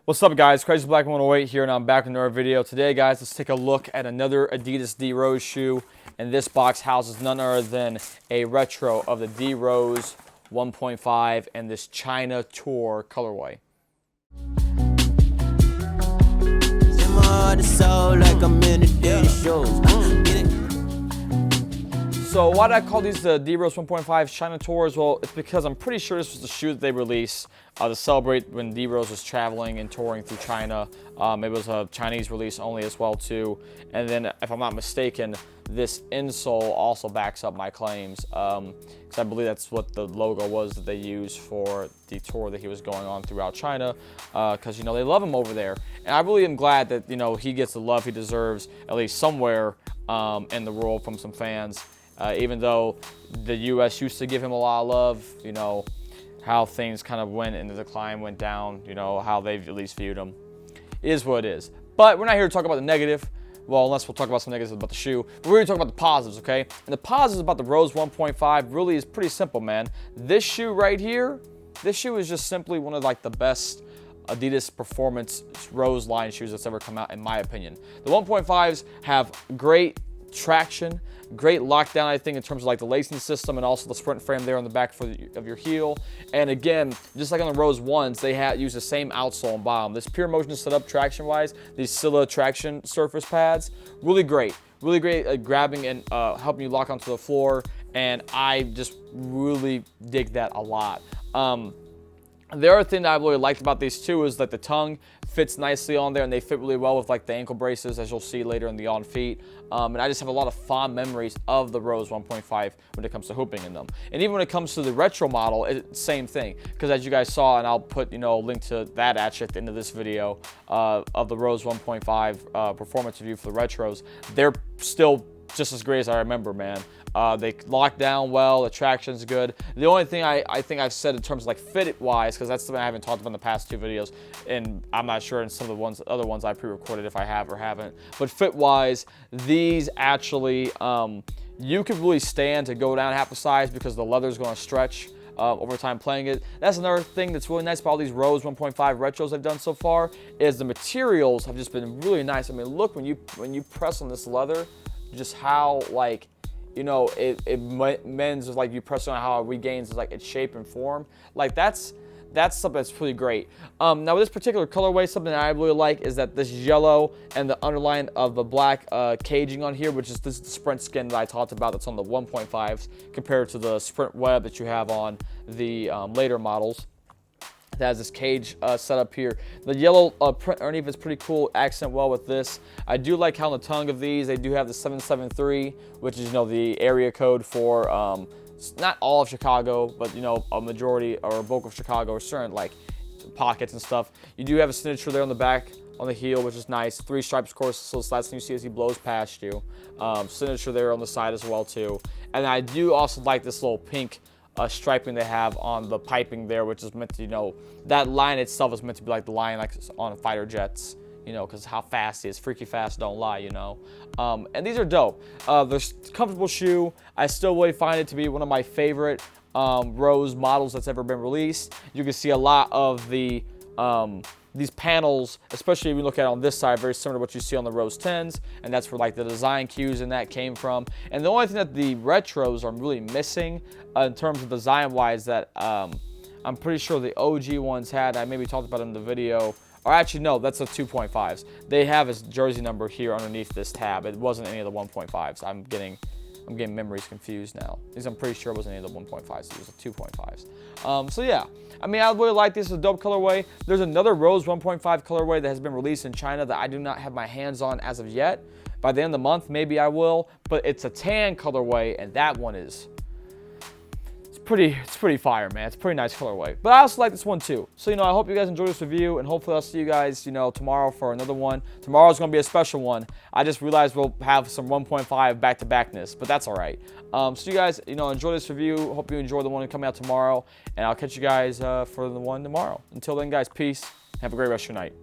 What's up, guys? Crazy Black 108 here, and I'm back with another video. Today, guys, let's take a look at another Adidas D Rose shoe. And this box houses none other than a retro of the D Rose 1.5 and this China Tour colorway. So why did I call these the D Rose 1.5 China Tours? Well, it's because I'm pretty sure this was the shoe that they released to celebrate when D Rose was traveling and touring through China. It was a Chinese release only as well too. And then, if I'm not mistaken, this insole also backs up my claims, because I believe that's what the logo was that they used for the tour that he was going on throughout China, because you know they love him over there. And I really am glad that he gets the love he deserves, at least somewhere in the world, from some fans. Even though the U.S. used to give him a lot of love, how things kind of went and the decline went down, how they've at least viewed him. It is what it is. But we're not here to talk about the negative. Well, unless we'll talk about some negatives about the shoe. But we're going to talk about the positives, okay? And the positives about the Rose 1.5 really is pretty simple, man. This shoe right here, this shoe is just simply one of the best Adidas performance Rose line shoes that's ever come out, in my opinion. The 1.5s have great traction, great lockdown, I think, in terms of the lacing system and also the sprint frame there on the back of your heel. And again, just like on the Rose 1s, they use the same outsole and bottom. This pure motion setup traction wise, these Scylla traction surface pads, really great at grabbing and helping you lock onto the floor, and I just really dig that a lot. The other thing that I really liked about these two is that the tongue fits nicely on there, and they fit really well with the ankle braces, as you'll see later in the on feet. And I just have a lot of fond memories of the Rose 1.5 when it comes to hooping in them. And even when it comes to the retro model, it's same thing. Because as you guys saw, and I'll put a link to that at the end of this video of the Rose 1.5 performance review for the retros, they're still just as great as I remember, man. They lock down well, the traction's good. The only thing I think I've said in terms of fit-wise, because that's something I haven't talked about in the past two videos, and I'm not sure in some of the other ones I pre-recorded if I have or haven't, but fit-wise, these actually, you could really stand to go down half the size because the leather's going to stretch over time playing it. That's another thing that's really nice about all these Rose 1.5 retros I've done so far, is the materials have just been really nice. I mean, look, when you press on this leather, just how it mends with you press on how it regains its shape and form. That's something that's pretty great. Now with this particular colorway, something that I really like is that this yellow and the underline of the black caging on here, which is this sprint skin that I talked about that's on the 1.5s compared to the sprint web that you have on the later models. It has this cage set up here. The yellow print underneath is pretty cool, accent well with this. I do like how on the tongue of these, they do have the 773, which is, the area code for, not all of Chicago, but, a majority or a bulk of Chicago, or certain, pockets and stuff. You do have a signature there on the back, on the heel, which is nice. 3 stripes, of course, so the last thing you see as he blows past you. Signature there on the side as well, too. And I do also like this little pink striping they have on the piping there, which is meant to, that line itself is meant to be like the line on fighter jets, because how fast it is. Freaky fast, don't lie, And these are dope. They're comfortable shoe. I still really find it to be one of my favorite Rose models that's ever been released. You can see a lot of the these panels, especially if you look at it on this side, very similar to what you see on the Rose 10s, and that's where the design cues in that came from. And the only thing that the retros are really missing in terms of design wise that I'm pretty sure the OG ones had, I maybe talked about in the video, or actually no, that's the 2.5s. They have his jersey number here underneath this tab. It wasn't any of the 1.5s. I'm getting memories confused now. Because I'm pretty sure it wasn't any of the 1.5s, it was the 2.5s. So yeah, I mean, I really like this. It's a dope colorway. There's another Rose 1.5 colorway that has been released in China that I do not have my hands on as of yet. By the end of the month, maybe I will, but it's a tan colorway, and that one is, it's pretty fire, man. It's a pretty nice colorway. But I also like this one too. So, I hope you guys enjoyed this review, and hopefully I'll see you guys, tomorrow for another one. Tomorrow's going to be a special one. I just realized we'll have some 1.5 back-to-backness, but that's all right. So you guys, enjoy this review. Hope you enjoy the one coming out tomorrow, and I'll catch you guys for the one tomorrow. Until then, guys, peace. Have a great rest of your night.